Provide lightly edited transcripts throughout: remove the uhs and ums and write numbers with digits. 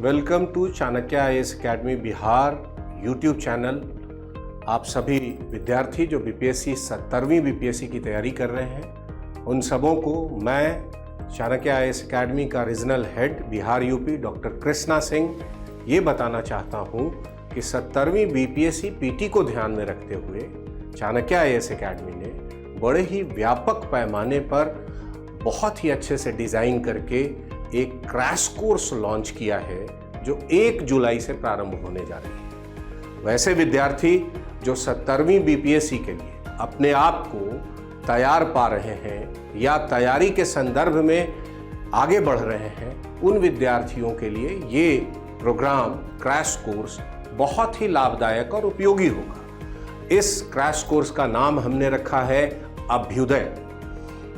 Welcome to Chanakya IAS academy Bihar YouTube channel. आप सभी विद्यार्थी जो बीपीएससी 70वीं बीपीएससी की तैयारी कर रहे हैं, उन सबों को मैं चाणक्य आईएएस अकेडमी का regional head Bihar UP doctor Krishna Singh ये बताना चाहता हूँ कि 70वीं बीपीएससी पीटी को ध्यान में रखते हुए चाणक्य आईएएस अकेडमी ने बड़े ही व्यापक पैमाने पर बहुत ही अच्छे से डिज़ाइन करके एक क्रैश कोर्स लॉन्च किया है जो 1 जुलाई से प्रारंभ होने जा रही है। वैसे विद्यार्थी जो 70वीं बीपीएससी के लिए अपने आप को तैयार पा रहे हैं या तैयारी के संदर्भ में आगे बढ़ रहे हैं, उन विद्यार्थियों के लिए ये प्रोग्राम क्रैश कोर्स बहुत ही लाभदायक और उपयोगी होगा। इस क्रैश कोर्स का नाम हमने रखा है अभ्युदय।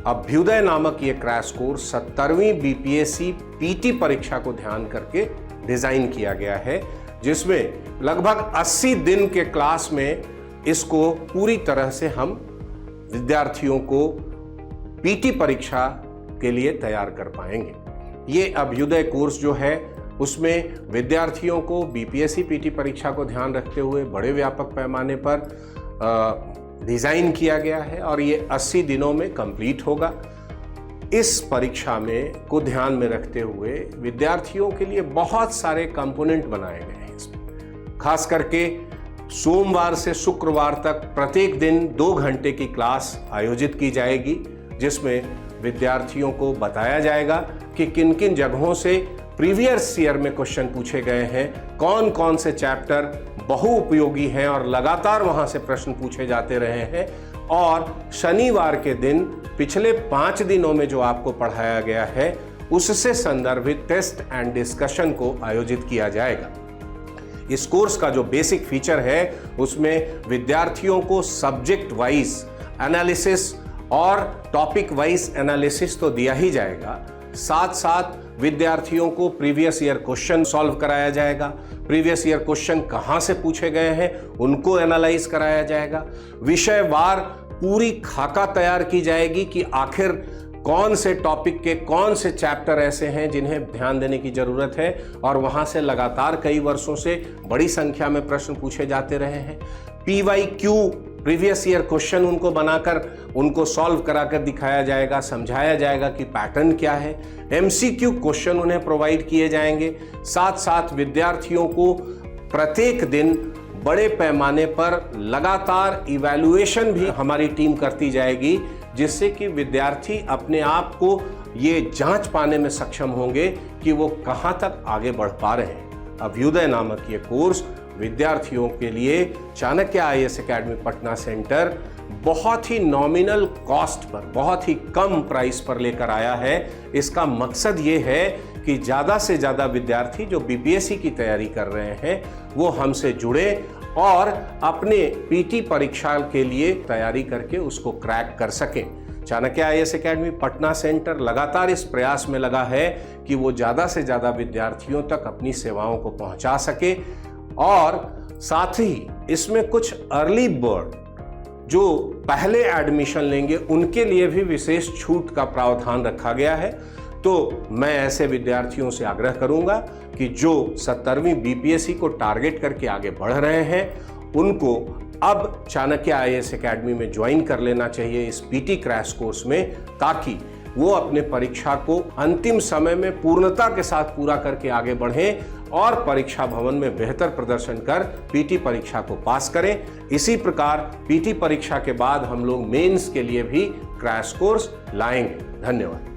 अभ्युदय नामक ये क्रैश कोर्स 70वीं बीपीएससी पीटी परीक्षा को ध्यान करके डिजाइन किया गया है, जिसमें लगभग 80 दिन के क्लास में इसको पूरी तरह से हम विद्यार्थियों को पीटी परीक्षा के लिए तैयार कर पाएंगे। ये अभ्युदय कोर्स जो है उसमें विद्यार्थियों को बीपीएससी पीटी परीक्षा को ध्यान रखते हुए बड़े व्यापक पैमाने पर डिज़ाइन किया गया है और ये 80 दिनों में कंप्लीट होगा। इस परीक्षा में को ध्यान में रखते हुए विद्यार्थियों के लिए बहुत सारे कंपोनेंट बनाए गए हैं। इसमें खास करके सोमवार से शुक्रवार तक प्रत्येक दिन 2 घंटे की क्लास आयोजित की जाएगी, जिसमें विद्यार्थियों को बताया जाएगा कि किन किन जगहों से प्रीवियस ईयर में क्वेश्चन पूछे गए हैं, कौन कौन से चैप्टर बहुउपयोगी हैं और लगातार वहां से प्रश्न पूछे जाते रहे हैं। और शनिवार के दिन पिछले 5 दिनों में जो आपको पढ़ाया गया है उससे संदर्भित टेस्ट एंड डिस्कशन को आयोजित किया जाएगा। इस कोर्स का जो बेसिक फीचर है उसमें विद्यार्थियों को सब्जेक्ट वाइज एनालिसिस और टॉपिक वाइज एनालिसिस तो दिया ही जाएगा, साथ साथ विद्यार्थियों को प्रीवियस ईयर क्वेश्चन सॉल्व कराया जाएगा। प्रीवियस ईयर क्वेश्चन कहां से पूछे गए हैं उनको एनालाइज कराया जाएगा। विषयवार पूरी खाका तैयार की जाएगी कि आखिर कौन से टॉपिक के कौन से चैप्टर ऐसे हैं जिन्हें ध्यान देने की जरूरत है और वहां से लगातार कई वर्षों से बड़ी संख्या में प्रश्न पूछे जाते रहे हैं। PYQ प्रीवियस ईयर क्वेश्चन उनको बनाकर उनको सॉल्व कराकर दिखाया जाएगा, समझाया जाएगा कि पैटर्न क्या है। MCQ क्वेश्चन उन्हें प्रोवाइड किए जाएंगे। साथ साथ विद्यार्थियों को प्रत्येक दिन बड़े पैमाने पर लगातार इवैल्यूएशन भी हमारी टीम करती जाएगी, जिससे कि विद्यार्थी अपने आप को ये जांच पाने में सक्षम होंगे कि वो कहां तक आगे बढ़ पा रहे हैं। अभ्युदय नामक ये कोर्स विद्यार्थियों के लिए Chanakya IAS academy Patna centre बहुत ही नॉमिनल कॉस्ट पर, बहुत ही कम प्राइस पर लेकर आया है। इसका मकसद ये है कि ज़्यादा से ज़्यादा विद्यार्थी जो बीपीएससी की तैयारी कर रहे हैं वो हमसे जुड़े और अपने पीटी परीक्षा के लिए तैयारी करके उसको क्रैक कर सकें। Chanakya IAS academy Patna centre लगातार इस प्रयास में लगा है कि वो ज़्यादा से ज़्यादा विद्यार्थियों तक अपनी सेवाओं को पहुंचा सके और साथ ही इसमें कुछ अर्ली बर्ड जो पहले एडमिशन लेंगे उनके लिए भी विशेष छूट का प्रावधान रखा गया है। तो मैं ऐसे विद्यार्थियों से आग्रह करूंगा कि जो 70वीं बीपीएससी को टारगेट करके आगे बढ़ रहे हैं उनको अब चाणक्य आईएएस अकेडमी में ज्वाइन कर लेना चाहिए इस पीटी क्रैश कोर्स में, ताकि वो अपने परीक्षा को अंतिम समय में पूर्णता के साथ पूरा करके आगे बढ़ें और परीक्षा भवन में बेहतर प्रदर्शन कर पीटी परीक्षा को पास करें। इसी प्रकार पीटी परीक्षा के बाद हम लोग मेंस के लिए भी क्रैश कोर्स लाएंगे। धन्यवाद।